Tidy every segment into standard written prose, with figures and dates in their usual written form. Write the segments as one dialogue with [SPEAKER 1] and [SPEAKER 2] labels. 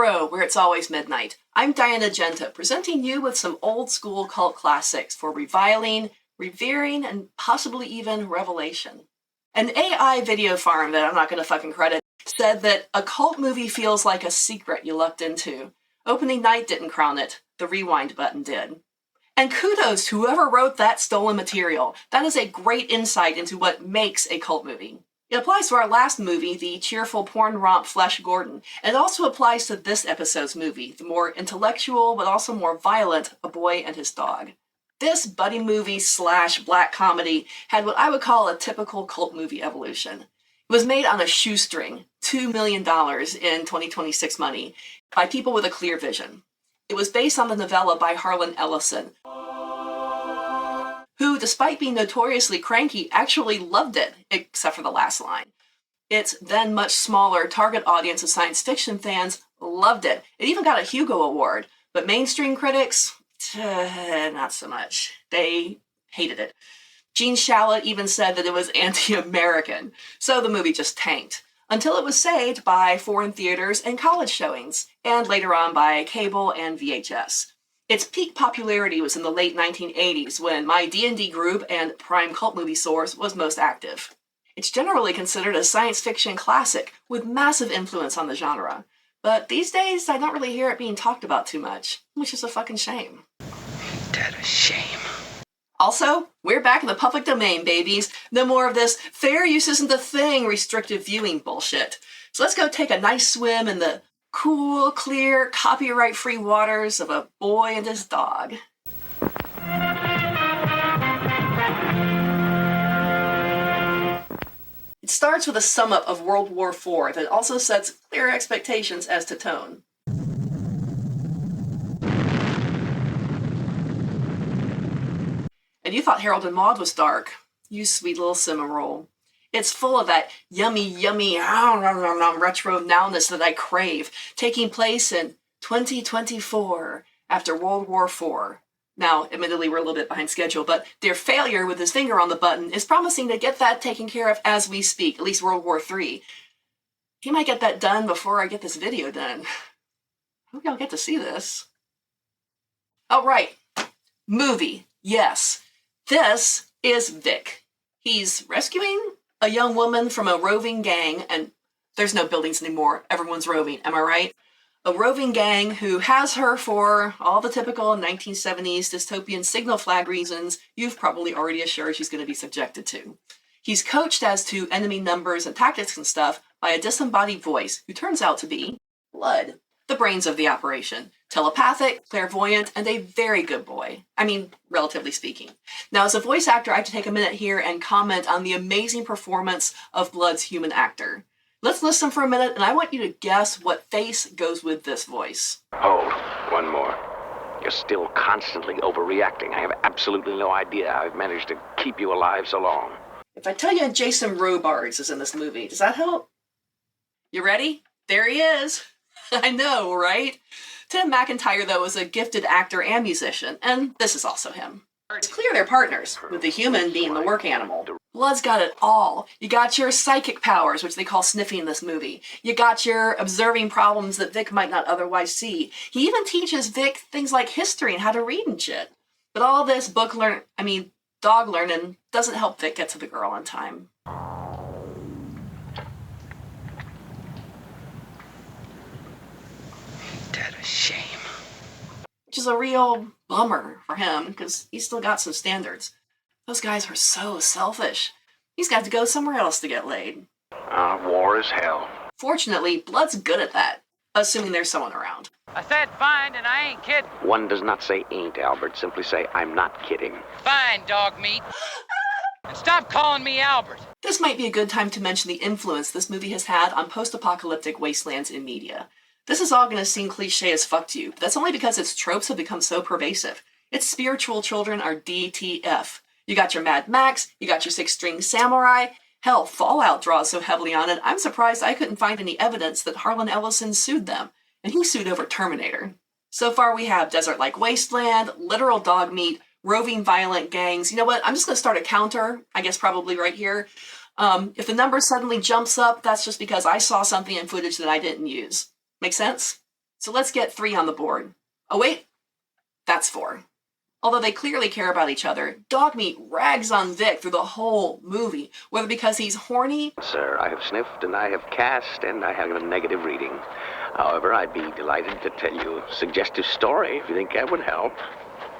[SPEAKER 1] row where it's always midnight. I'm Diana Genta, presenting you with some old school cult classics for reviling, revering, and possibly even revelation. An AI video farm that I'm not going to fucking credit said that a cult movie feels like a secret you lucked into. Opening night didn't crown it, the rewind button did. And kudos to whoever wrote that stolen material. That is a great insight into what makes a cult movie. It applies to our last movie, the cheerful porn romp Flesh Gordon, and it also applies to this episode's movie, the more intellectual but also more violent A Boy and His Dog. This buddy movie / black comedy had what I would call a typical cult movie evolution. It was made on a shoestring, $2 million in 2026 money, by people with a clear vision. It was based on the novella by Harlan Ellison, who, despite being notoriously cranky, actually loved it, except for the last line. Its then much smaller target audience of science fiction fans loved it. It even got a Hugo Award, but mainstream critics, not so much. They hated it. Gene Shalit even said that it was anti-American, so the movie just tanked, until it was saved by foreign theaters and college showings, and later on by cable and VHS. Its peak popularity was in the late 1980s, when my D&D group and prime cult movie source was most active. It's generally considered a science fiction classic, with massive influence on the genre. But these days, I don't really hear it being talked about too much, which is a fucking shame.
[SPEAKER 2] Ain't that a shame?
[SPEAKER 1] Also, we're back in the public domain, babies. No more of this fair use isn't a thing restrictive viewing bullshit. So let's go take a nice swim in the cool, clear, copyright-free waters of A Boy and His Dog. It starts with a sum-up of World War IV that also sets clear expectations as to tone. And you thought Harold and Maude was dark. You sweet little cimarron. It's full of that yummy retro nowness that I crave, taking place in 2024, after World War IV. Now, admittedly, we're a little bit behind schedule, but their failure with his finger on the button is promising to get that taken care of as we speak, at least World War III. He might get that done before I get this video done. I hope y'all get to see this. Oh, right. Movie. Yes. This is Vic. He's rescuing a young woman from a roving gang, and there's no buildings anymore. Everyone's roving, am I right? A roving gang who has her for all the typical 1970s dystopian signal flag reasons you've probably already assured she's going to be subjected to. He's coached as to enemy numbers and tactics and stuff by a disembodied voice who turns out to be Blood, the brains of the operation. Telepathic, clairvoyant, and a very good boy. I mean, relatively speaking. Now, as a voice actor, I have to take a minute here and comment on the amazing performance of Blood's human actor. Let's listen for a minute, and I want you to guess what face goes with this voice.
[SPEAKER 3] Hold. One more. You're still constantly overreacting. I have absolutely no idea how I've managed to keep you alive so long.
[SPEAKER 1] If I tell you Jason Robards is in this movie, does that help? You ready? There he is. I know, right? Tim McIntyre, though, is a gifted actor and musician, and this is also him. It's clear they're partners, with the human being the work animal. Blood's got it all. You got your psychic powers, which they call sniffing in this movie. You got your observing problems that Vic might not otherwise see. He even teaches Vic things like history and how to read and shit. But all this dog learning doesn't help Vic get to the girl on time.
[SPEAKER 2] Ain't that a shame?
[SPEAKER 1] Which is a real bummer for him, because he's still got some standards. Those guys are so selfish. He's got to go somewhere else to get laid.
[SPEAKER 3] War is hell.
[SPEAKER 1] Fortunately, Blood's good at that, assuming there's someone around.
[SPEAKER 4] I said fine, and I ain't kidding.
[SPEAKER 3] One does not say ain't, Albert. Simply say, I'm not kidding.
[SPEAKER 4] Fine, dog meat. And stop calling me Albert.
[SPEAKER 1] This might be a good time to mention the influence this movie has had on post-apocalyptic wastelands in media. This is all going to seem cliche as fuck to you, but that's only because its tropes have become so pervasive. Its spiritual children are DTF. You got your Mad Max, you got your Six-String Samurai. Hell, Fallout draws so heavily on it, I'm surprised I couldn't find any evidence that Harlan Ellison sued them. And he sued over Terminator. So far we have desert-like wasteland, literal dog meat, roving violent gangs. You know what? I'm just going to start a counter, I guess probably right here. If the number suddenly jumps up, that's just because I saw something in footage that I didn't use. Make sense? So let's get 3 on the board. Oh wait, that's 4. Although they clearly care about each other, Dogmeat rags on Vic through the whole movie, whether because he's horny.
[SPEAKER 3] Sir, I have sniffed and I have cast and I have a negative reading. However, I'd be delighted to tell you a suggestive story if you think that would help.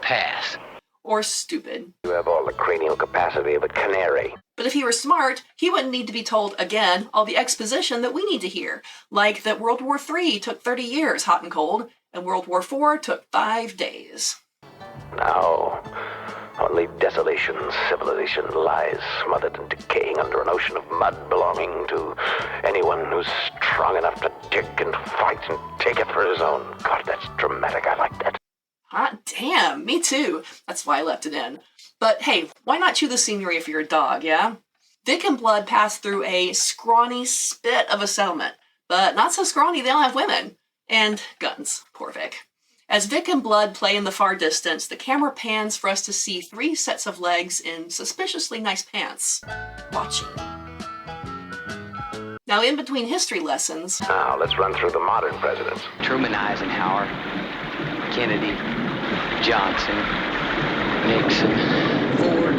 [SPEAKER 2] Pass.
[SPEAKER 1] Or stupid.
[SPEAKER 3] You have all the cranial capacity of a canary.
[SPEAKER 1] But if he were smart, he wouldn't need to be told again all the exposition that we need to hear, like that World War III took 30 years, hot and cold, and World War IV took 5 days.
[SPEAKER 3] Now, only desolation, civilization lies smothered and decaying under an ocean of mud belonging to anyone who's strong enough to dig and fight and take it for his own. God, that's dramatic. I like that.
[SPEAKER 1] Hot damn, me too. That's why I left it in. But hey, why not chew the scenery if you're a dog, yeah? Vic and Blood pass through a scrawny spit of a settlement, but not so scrawny they don't have women. And guns. Poor Vic. As Vic and Blood play in the far distance, the camera pans for us to see 3 sets of legs in suspiciously nice pants. Watching. Now, in between history lessons...
[SPEAKER 3] Now, let's run through the modern presidents.
[SPEAKER 2] Truman, Eisenhower, Kennedy, Johnson, Nixon, Ford,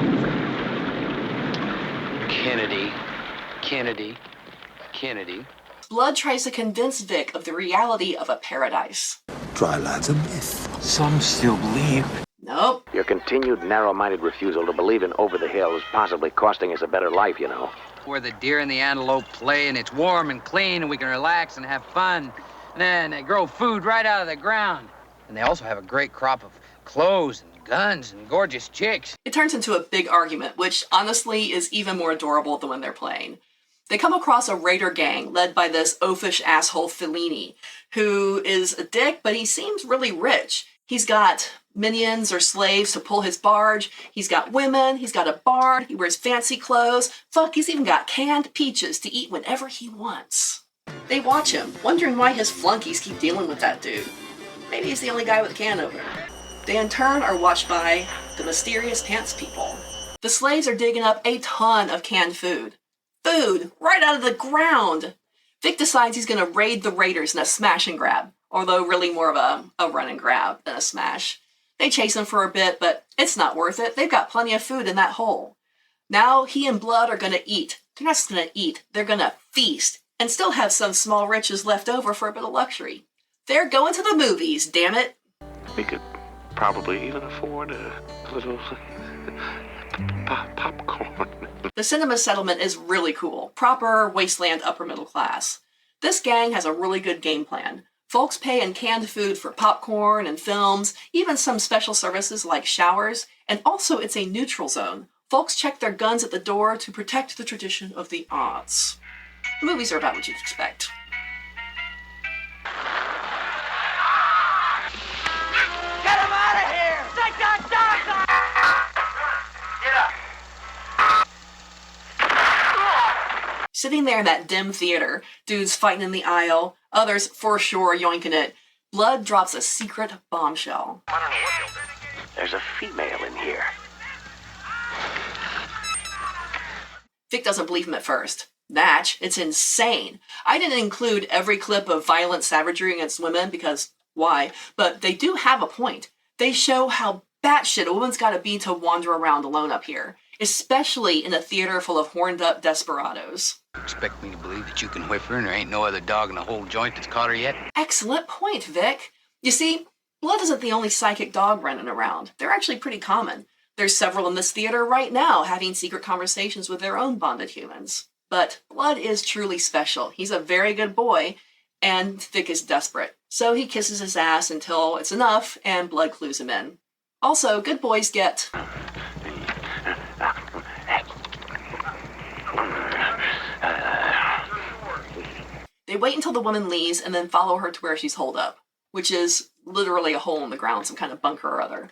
[SPEAKER 2] Kennedy.
[SPEAKER 1] Blood tries to convince Vic of the reality of a paradise.
[SPEAKER 5] Dry land's a myth. Some still believe.
[SPEAKER 1] Nope.
[SPEAKER 3] Your continued narrow-minded refusal to believe in over the hill is possibly costing us a better life, you know.
[SPEAKER 4] Where the deer and the antelope play, and it's warm and clean, and we can relax and have fun. And then they grow food right out of the ground. And they also have a great crop of clothes and guns and gorgeous chicks.
[SPEAKER 1] It turns into a big argument, which honestly is even more adorable than when they're playing. They come across a raider gang led by this oafish asshole Fellini, who is a dick, but he seems really rich. He's got minions or slaves to pull his barge. He's got women. He's got a bar. He wears fancy clothes. Fuck, he's even got canned peaches to eat whenever he wants. They watch him, wondering why his flunkies keep dealing with that dude. Maybe he's the only guy with a can opener. They in turn are watched by the mysterious pants people. The slaves are digging up a ton of canned food. Food right out of the ground. Vic decides he's going to raid the raiders in a smash and grab, although really more of a run and grab than a smash. They chase him for a bit, but it's not worth it. They've got plenty of food in that hole. Now he and Blood are going to eat. They're not just going to eat, they're going to feast, and still have some small riches left over for a bit of luxury. They're going to the movies, damn it.
[SPEAKER 3] We could probably even afford a little popcorn.
[SPEAKER 1] The cinema settlement is really cool. Proper wasteland upper middle class. This gang has a really good game plan. Folks pay in canned food for popcorn and films, even some special services like showers, and also it's a neutral zone. Folks check their guns at the door to protect the tradition of the arts. The movies are about what you'd expect.
[SPEAKER 4] Get him out of here! Take that dog!
[SPEAKER 1] Sitting there in that dim theater, dudes fighting in the aisle, others for sure yoinking it. Blood drops a secret bombshell.
[SPEAKER 3] There's a female in here.
[SPEAKER 1] Vic doesn't believe him at first. Natch, it's insane. I didn't include every clip of violent savagery against women because why? But they do have a point. They show how batshit a woman's gotta be to wander around alone up here, especially in a theater full of horned up desperados.
[SPEAKER 2] Expect me to believe that you can whip her and there ain't no other dog in the whole joint that's caught her yet?
[SPEAKER 1] Excellent point, Vic. You see, Blood isn't the only psychic dog running around. They're actually pretty common. There's several in this theater right now having secret conversations with their own bonded humans. But Blood is truly special. He's a very good boy, and Vic is desperate. So he kisses his ass until it's enough, and Blood clues him in. Also, good boys get... They wait until the woman leaves and then follow her to where she's holed up, which is literally a hole in the ground, some kind of bunker or other.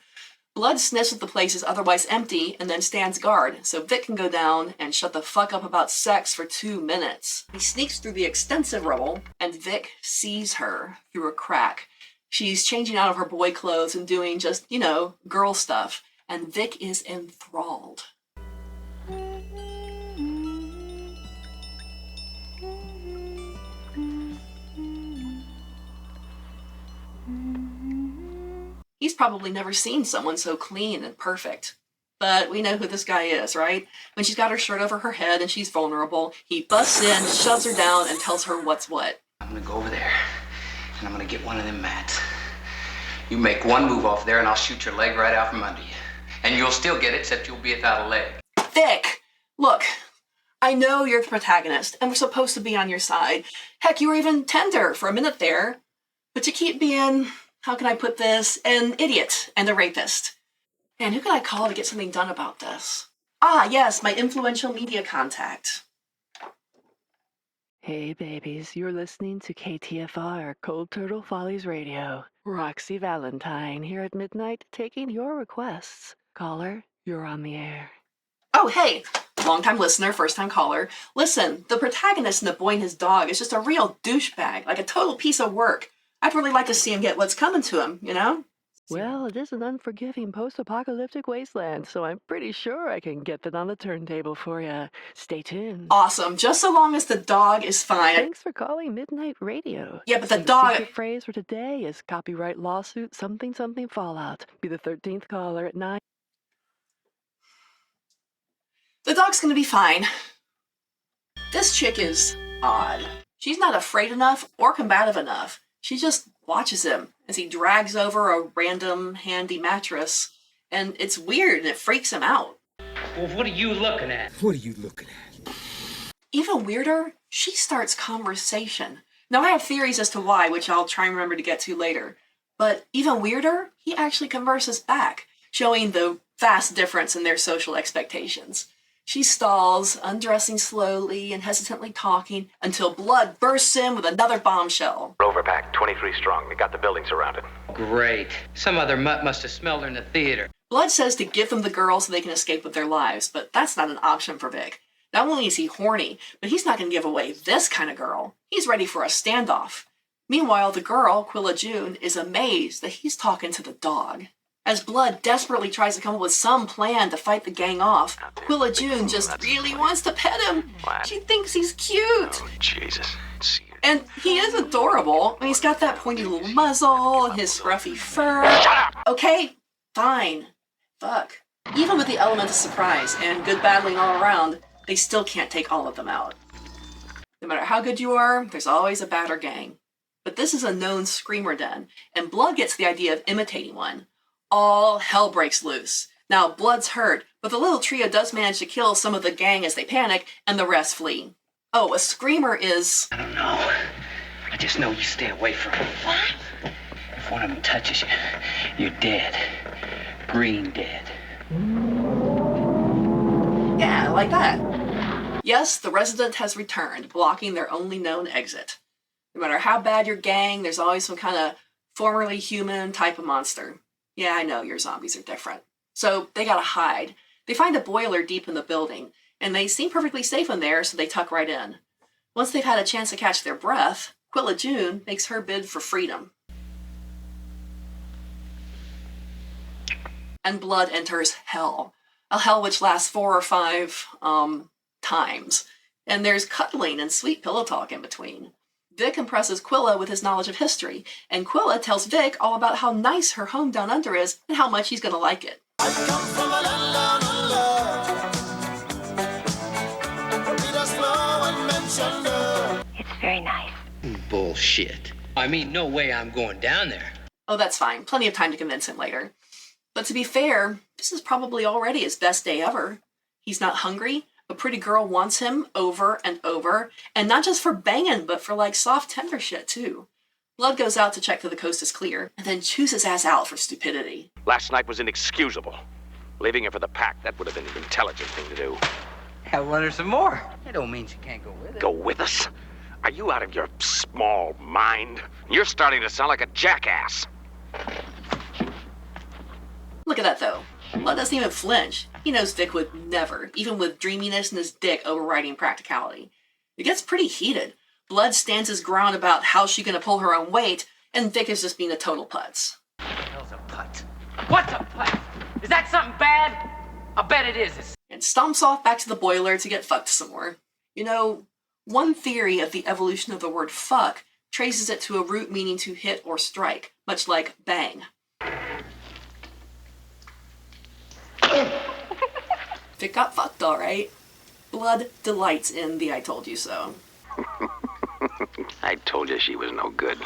[SPEAKER 1] Blood sniffs if the place is otherwise empty and then stands guard, so Vic can go down and shut the fuck up about sex for 2 minutes. He sneaks through the extensive rubble, and Vic sees her through a crack. She's changing out of her boy clothes and doing just, girl stuff, and Vic is enthralled. He's probably never seen someone so clean and perfect. But we know who this guy is, right? When she's got her shirt over her head and she's vulnerable, he busts in, shoves her down, and tells her what's what.
[SPEAKER 2] I'm gonna go over there, and I'm gonna get one of them mats. You make one move off there, and I'll shoot your leg right out from under you. And you'll still get it, except you'll be without a leg.
[SPEAKER 1] Vic! Look, I know you're the protagonist, and we're supposed to be on your side. Heck, you were even tender for a minute there. But you keep being, how can I put this, an idiot and a rapist. And who can I call to get something done about this? Ah, yes, my influential media contact.
[SPEAKER 6] Hey babies, you're listening to KTFR, Cold Turtle Follies Radio. Roxy Valentine here at midnight taking your requests. Caller, you're on the air.
[SPEAKER 1] Oh, hey, long-time listener, first-time caller. Listen, the protagonist in The Boy and His Dog is just a real douchebag, like a total piece of work. I'd really like to see him get what's coming to him, you know?
[SPEAKER 6] Well, it is an unforgiving post-apocalyptic wasteland, so I'm pretty sure I can get that on the turntable for you. Stay tuned.
[SPEAKER 1] Awesome, just so long as the dog is fine.
[SPEAKER 6] Thanks for calling Midnight Radio.
[SPEAKER 1] Yeah, but the
[SPEAKER 6] The
[SPEAKER 1] dog...
[SPEAKER 6] secret phrase for today is copyright lawsuit something something fallout. Be the 13th caller at 9.
[SPEAKER 1] The dog's gonna be fine. This chick is odd. She's not afraid enough or combative enough. She just watches him as he drags over a random handy mattress, and it's weird and it freaks him out.
[SPEAKER 4] Well, what are you looking at?
[SPEAKER 5] What are you looking at?
[SPEAKER 1] Even weirder, she starts conversation. Now, I have theories as to why, which I'll try and remember to get to later. But even weirder, he actually converses back, showing the vast difference in their social expectations. She stalls, undressing slowly and hesitantly talking, until Blood bursts in with another bombshell.
[SPEAKER 3] Overpacked, 23 strong. They got the building surrounded.
[SPEAKER 4] Great. Some other mutt must have smelled her in the theater.
[SPEAKER 1] Blood says to give them the girl so they can escape with their lives, but that's not an option for Vic. Not only is he horny, but he's not going to give away this kind of girl. He's ready for a standoff. Meanwhile, the girl, Quilla June, is amazed that he's talking to the dog. As Blood desperately tries to come up with some plan to fight the gang off, Quilla June just really wants to pet him. She thinks he's cute.
[SPEAKER 3] Oh, Jesus.
[SPEAKER 1] And he is adorable. I mean, he's got that pointy little muzzle and his scruffy fur.
[SPEAKER 3] Shut up!
[SPEAKER 1] Okay, fine. Fuck. Even with the element of surprise and good battling all around, they still can't take all of them out. No matter how good you are, there's always a badder gang. But this is a known screamer den, and Blood gets the idea of imitating one. All hell breaks loose. Now, Blood's hurt, but the little trio does manage to kill some of the gang as they panic, and the rest flee. Oh, a screamer is...
[SPEAKER 4] I don't know. I just know you stay away from them. What? If one of them touches you, you're dead. Green dead.
[SPEAKER 1] Yeah, like that. Yes, the resident has returned, blocking their only known exit. No matter how bad your gang, there's always some kind of formerly human type of monster. Yeah, I know, your zombies are different. So they gotta hide. They find a boiler deep in the building, and they seem perfectly safe in there, so they tuck right in. Once they've had a chance to catch their breath, Quilla June makes her bid for freedom. And Blood enters hell. A hell which lasts 4 or 5, times. And there's cuddling and sweet pillow talk in between. Vic impresses Quilla with his knowledge of history, and Quilla tells Vic all about how nice her home down under is and how much he's gonna like it.
[SPEAKER 7] I come from a land of love. Read us slow and mention love.
[SPEAKER 8] It's very nice.
[SPEAKER 4] Bullshit. I mean, no way I'm going down there.
[SPEAKER 1] Oh, that's fine. Plenty of time to convince him later. But to be fair, this is probably already his best day ever. He's not hungry. A pretty girl wants him over and over, and not just for banging, but for like soft tender shit too. Blood goes out to check that the coast is clear, and then chews his ass out for stupidity.
[SPEAKER 3] Last night was inexcusable. Leaving her for the pack, that would have been an intelligent thing to do.
[SPEAKER 2] I want her some more. That don't mean she can't go with it.
[SPEAKER 3] Go with us? Are you out of your small mind? You're starting to sound like a jackass.
[SPEAKER 1] Look at that though. Blood doesn't even flinch. He knows Vic would never, even with dreaminess and his dick overriding practicality. It gets pretty heated. Blood stands his ground about how's she gonna pull her own weight, and Vic is just being a total putz.
[SPEAKER 4] What the hell's a putt? What's a putt? Is that something bad? I bet it is.
[SPEAKER 1] And stomps off back to the boiler to get fucked some more. You know, one theory of the evolution of the word fuck traces it to a root meaning to hit or strike, much like bang. Vic got fucked, all right. Blood delights in the I told you so.
[SPEAKER 3] I told you she was no good.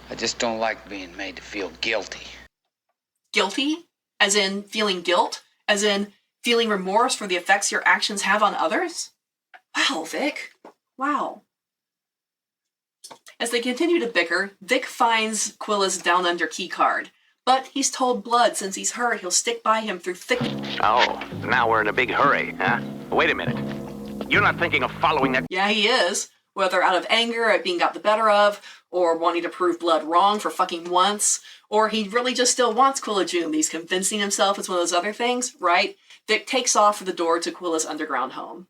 [SPEAKER 4] I just don't like being made to feel guilty.
[SPEAKER 1] Guilty? As in feeling guilt? As in feeling remorse for the effects your actions have on others? Wow, Vic. Wow. As they continue to bicker, Vic finds Quilla's down under key card. But he's told Blood since he's hurt he'll stick by him through thick...
[SPEAKER 3] Oh, now we're in a big hurry, huh? Wait a minute. You're not thinking of following that...
[SPEAKER 1] Yeah, he is. Whether out of anger at being got the better of, or wanting to prove Blood wrong for fucking once, or he really just still wants Quilla June. He's convincing himself it's one of those other things, right? Vic takes off for the door to Quilla's underground home.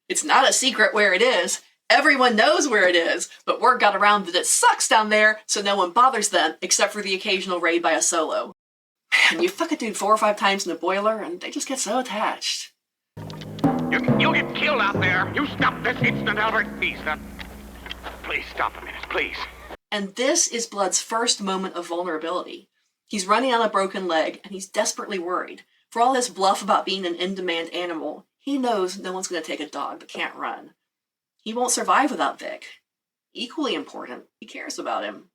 [SPEAKER 1] It's not a secret where it is. Everyone knows where it is, but word got around that it sucks down there, so no one bothers them, except for the occasional raid by a solo. Man, you fuck a dude 4 or 5 times in a boiler, and they just get so attached.
[SPEAKER 3] You'll get killed out there. You stop this instant, Albert. Please, please stop a minute, please.
[SPEAKER 1] And this is Blood's first moment of vulnerability. He's running on a broken leg, and he's desperately worried. For all his bluff about being an in-demand animal, he knows no one's going to take a dog that can't run. He won't survive without Vic. Equally important, he cares about him.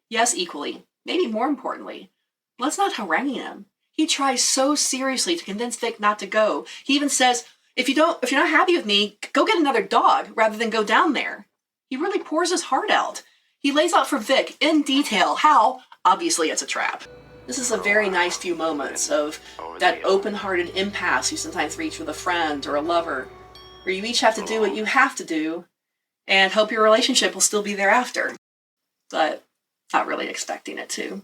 [SPEAKER 1] Yes, equally, maybe more importantly, Blood's not haranguing him. He tries so seriously to convince Vic not to go. He even says, if you're not happy with me, go get another dog rather than go down there. He really pours his heart out. He lays out for Vic in detail how, obviously it's a trap. This is a very nice few moments of that open-hearted impasse you sometimes reach with a friend or a lover, where you each have to do what you have to do and hope your relationship will still be thereafter. But not really expecting it to.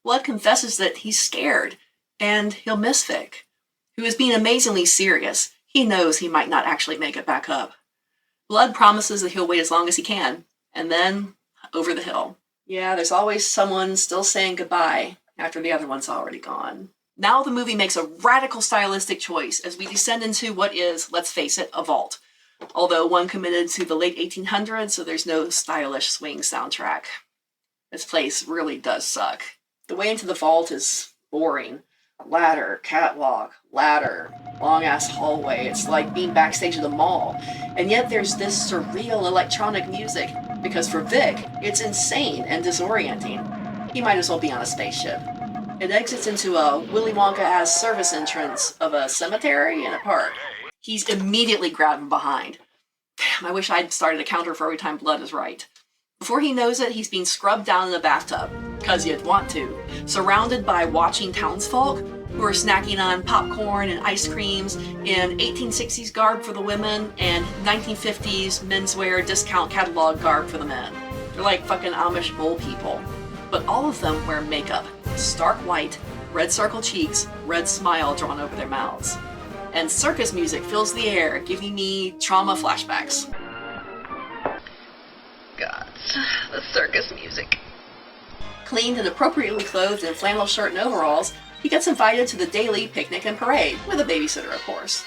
[SPEAKER 1] Blood confesses that he's scared and he'll miss Vic, who is being amazingly serious. He knows he might not actually make it back up. Blood promises that he'll wait as long as he can, and then over the hill. Yeah, there's always someone still saying goodbye after the other one's already gone. Now the movie makes a radical stylistic choice as we descend into what is, let's face it, a vault. Although one committed to the late 1800s, so there's no stylish swing soundtrack. This place really does suck. The way into the vault is boring. Ladder, catwalk, ladder, long-ass hallway. It's like being backstage at the mall. And yet there's this surreal electronic music, because for Vic, it's insane and disorienting. He might as well be on a spaceship. It exits into a Willy Wonka-ass service entrance of a cemetery in a park. He's immediately grabbed from behind. Damn, I wish I'd started a counter for every time Blood is right. Before he knows it, he's being scrubbed down in a bathtub, because you'd want to, surrounded by watching townsfolk who are snacking on popcorn and ice creams in 1860s garb for the women and 1950s menswear discount catalog garb for the men. They're like fucking Amish bull people. But all of them wear makeup, stark white, red circle cheeks, red smile drawn over their mouths. And circus music fills the air, giving me trauma flashbacks. God, the circus music. Cleaned and appropriately clothed in flannel shirt and overalls, he gets invited to the daily picnic and parade, with a babysitter, of course.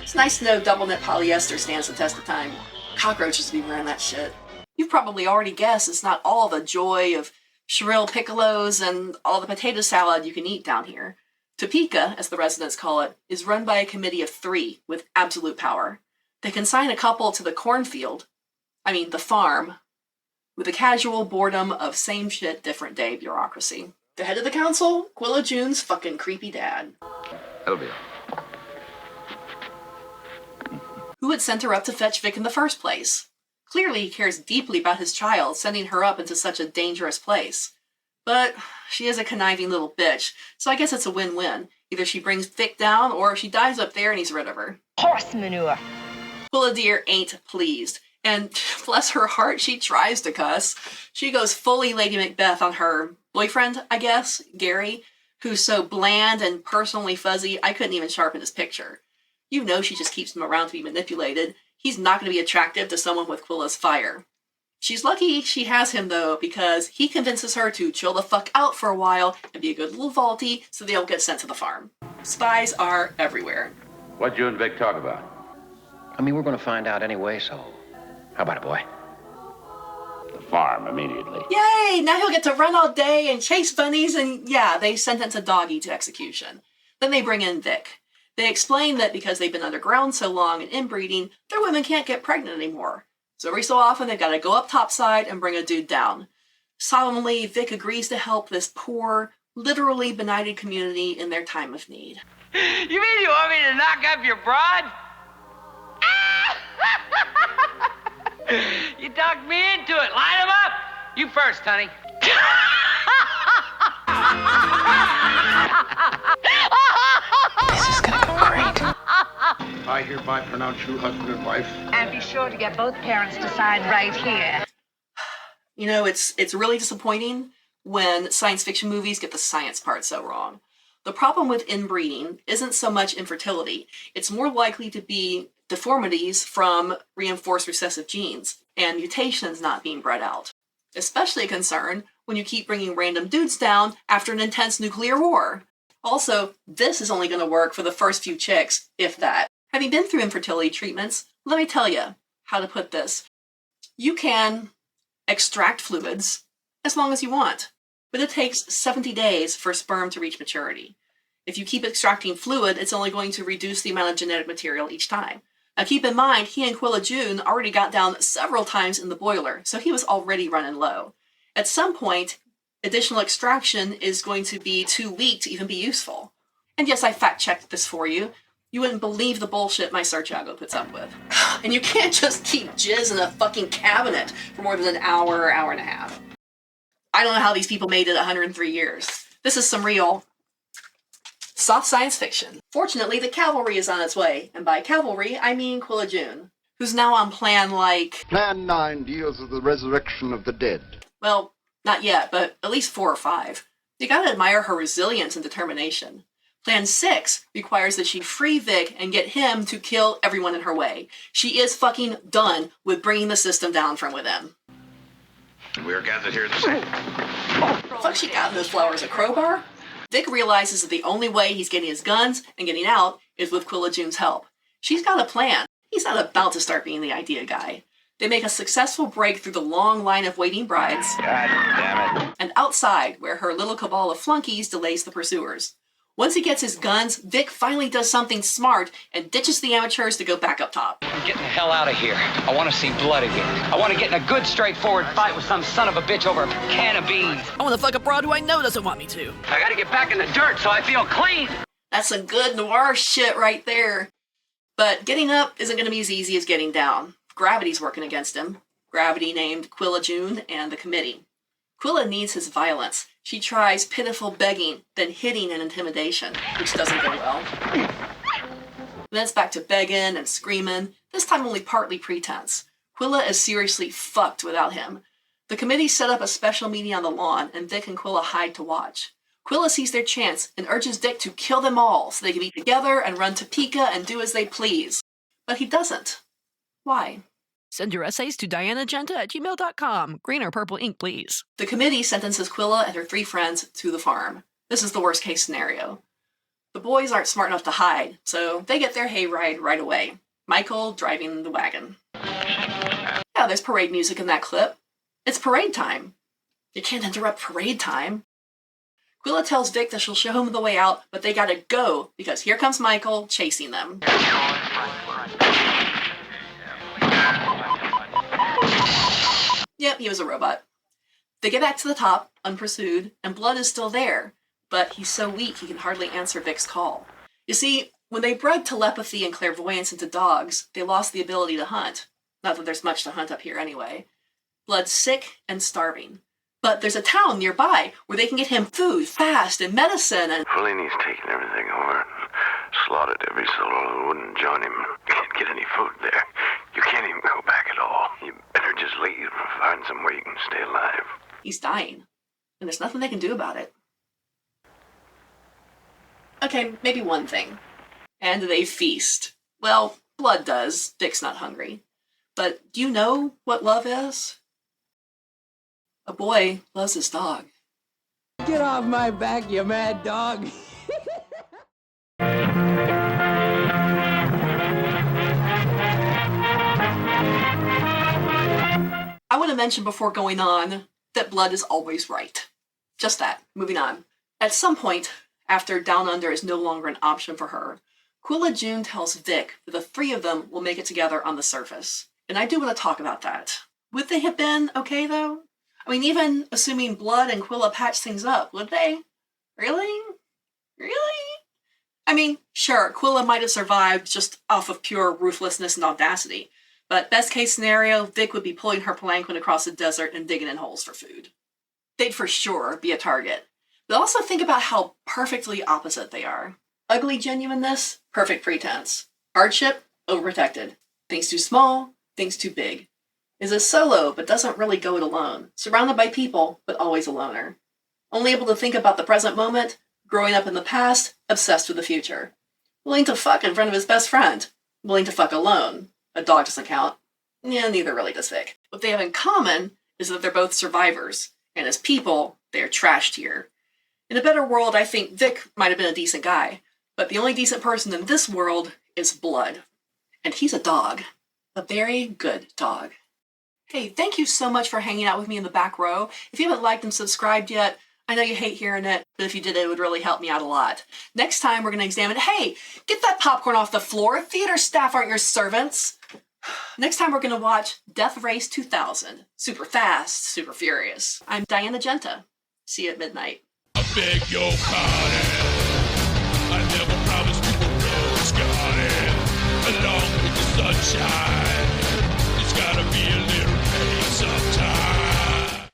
[SPEAKER 1] It's nice to know double knit polyester stands the test of time. Cockroaches be wearing that shit. You've probably already guessed it's not all the joy of shrill piccolos and all the potato salad you can eat down here. Topeka, as the residents call it, is run by a committee of 3 with absolute power. They consign a couple to the the farm, with the casual boredom of same shit, different day bureaucracy. The head of the council, Quilla June's fucking creepy dad.
[SPEAKER 3] That'll be
[SPEAKER 1] Who had sent her up to fetch Vic in the first place? Clearly he cares deeply about his child, sending her up into such a dangerous place. But she is a conniving little bitch, so I guess it's a win-win. Either she brings Vic down, or she dies up there and he's rid of her.
[SPEAKER 8] Horse manure.
[SPEAKER 1] Quilla dear ain't pleased. And bless her heart, she tries to cuss. She goes fully Lady Macbeth on her boyfriend, I guess, Gary, who's so bland and personally fuzzy, I couldn't even sharpen his picture. You know she just keeps him around to be manipulated. He's not going to be attractive to someone with Quilla's fire. She's lucky she has him, though, because he convinces her to chill the fuck out for a while and be a good little vaulty so they don't get sent to the farm. Spies are everywhere.
[SPEAKER 3] What'd you and Vic talk about?
[SPEAKER 9] We're going to find out anyway, so how about it, boy?
[SPEAKER 3] The farm, immediately.
[SPEAKER 1] Yay! Now he'll get to run all day and chase bunnies and, yeah, they sentence a doggy to execution. Then they bring in Vic. They explain that because they've been underground so long and inbreeding, their women can't get pregnant anymore. So every so often they've got to go up topside and bring a dude down. Solemnly, Vic agrees to help this poor, literally benighted community in their time of need.
[SPEAKER 4] You mean you want me to knock up your broad? You talked me into it. Line them up. You first, honey.
[SPEAKER 6] This is gonna go great.
[SPEAKER 5] I hereby pronounce you husband and wife.
[SPEAKER 8] And be sure to get both parents to sign right here.
[SPEAKER 1] You know, it's really disappointing when science fiction movies get the science part so wrong. The problem with inbreeding isn't so much infertility. It's more likely to be deformities from reinforced recessive genes and mutations not being bred out. Especially a concern when you keep bringing random dudes down after an intense nuclear war. Also, this is only going to work for the first few chicks, if that. Having been through infertility treatments, let me tell you how to put this. You can extract fluids as long as you want, but it takes 70 days for sperm to reach maturity. If you keep extracting fluid, it's only going to reduce the amount of genetic material each time. Now keep in mind, he and Quilla June already got down several times in the boiler, so he was already running low. At some point, additional extraction is going to be too weak to even be useful. And yes, I fact-checked this for you. You wouldn't believe the bullshit my search algo puts up with. And you can't just keep jizz in a fucking cabinet for more than an hour, hour and a half. I don't know how these people made it 103 years. This is some real soft science fiction. Fortunately, the cavalry is on its way. And by cavalry, I mean Quilla June, who's now on plan like...
[SPEAKER 10] Plan 9 deals with the resurrection of the dead.
[SPEAKER 1] Well, not yet, but at least 4 or 5. You gotta admire her resilience and determination. Plan 6 requires that she free Vic and get him to kill everyone in her way. She is fucking done with bringing the system down from within.
[SPEAKER 3] We are gathered here to say.
[SPEAKER 1] Fuck, she got those flowers a crowbar? Vic realizes that the only way he's getting his guns and getting out is with Quilla June's help. She's got a plan. He's not about to start being the idea guy. They make a successful break through the long line of waiting brides.
[SPEAKER 3] God damn it.
[SPEAKER 1] And outside, where her little cabal of flunkies delays the pursuers. Once he gets his guns, Vic finally does something smart and ditches the amateurs to go back up top.
[SPEAKER 4] I'm getting the hell out of here. I want to see blood again. I want to get in a good, straightforward fight with some son of a bitch over a can of beans.
[SPEAKER 11] I want to fuck a broad who I know doesn't want me to.
[SPEAKER 4] I got to get back in the dirt so I feel clean.
[SPEAKER 1] That's some good noir shit right there. But getting up isn't going to be as easy as getting down. Gravity's working against him. Gravity named Quilla June and the committee. Quilla needs his violence. She tries pitiful begging, then hitting and intimidation, which doesn't go well. Then it's back to begging and screaming, this time only partly pretense. Quilla is seriously fucked without him. The committee set up a special meeting on the lawn, and Dick and Quilla hide to watch. Quilla sees their chance and urges Dick to kill them all so they can be together and run Topeka and do as they please. But he doesn't. Why?
[SPEAKER 11] Send your essays to dianagenta@gmail.com. Green or purple ink, please.
[SPEAKER 1] The committee sentences Quilla and her 3 friends to the farm. This is the worst case scenario. The boys aren't smart enough to hide, so they get their hayride right away. Michael driving the wagon. Yeah, there's parade music in that clip. It's parade time. You can't interrupt parade time. Quilla tells Vic that she'll show him the way out, but they gotta go, because here comes Michael chasing them. Yep, he was a robot. They get back to the top, unpursued, and Blood is still there, but he's so weak he can hardly answer Vic's call. You see, when they bred telepathy and clairvoyance into dogs, they lost the ability to hunt. Not that there's much to hunt up here anyway. Blood's sick and starving. But there's a town nearby where they can get him food fast and medicine and...
[SPEAKER 3] Fellini's taken everything over and slaughtered every soul who wouldn't join him. You can't get any food there. You can't even go back at all. You better just leave or find somewhere you can stay alive.
[SPEAKER 1] He's dying, and there's nothing they can do about it. Okay, maybe one thing. And they feast. Well, Blood does. Dick's not hungry. But do you know what love is? A boy loves his dog.
[SPEAKER 12] Get off my back, you mad dog.
[SPEAKER 1] I want to mention before going on that Blood is always right. Just that. Moving on. At some point, after Down Under is no longer an option for her, Quilla June tells Vic that the three of them will make it together on the surface. And I do want to talk about that. Would they have been okay, though? I mean, even assuming Blood and Quilla patched things up, would they? Really? Really? I mean, sure, Quilla might have survived just off of pure ruthlessness and audacity. But best case scenario, Vic would be pulling her palanquin across the desert and digging in holes for food. They'd for sure be a target. But also think about how perfectly opposite they are. Ugly genuineness, perfect pretense. Hardship, overprotected. Things too small, things too big. Is a solo, but doesn't really go it alone. Surrounded by people, but always a loner. Only able to think about the present moment, growing up in the past, obsessed with the future. Willing to fuck in front of his best friend. Willing to fuck alone. A dog doesn't count. Yeah, neither really does Vic. What they have in common is that they're both survivors, and as people, they are trashed here. In a better world, I think Vic might have been a decent guy, but the only decent person in this world is Blood. And he's a dog. A very good dog. Hey, thank you so much for hanging out with me in the back row. If you haven't liked and subscribed yet, I know you hate hearing it, but if you did, it would really help me out a lot. Next time, we're going to examine, hey, get that popcorn off the floor. Theater staff aren't your servants. Next time, we're going to watch Death Race 2000. Super fast, super furious. I'm Diana Genta. See you at midnight.
[SPEAKER 13] I beg your pardon. I never promised people rose garden. Along with the sunshine, there's gotta be a little pain sometime.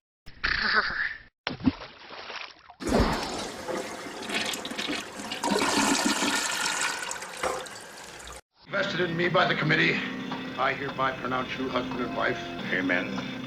[SPEAKER 5] Vested in me by the committee, I hereby pronounce you husband and wife.
[SPEAKER 3] Amen.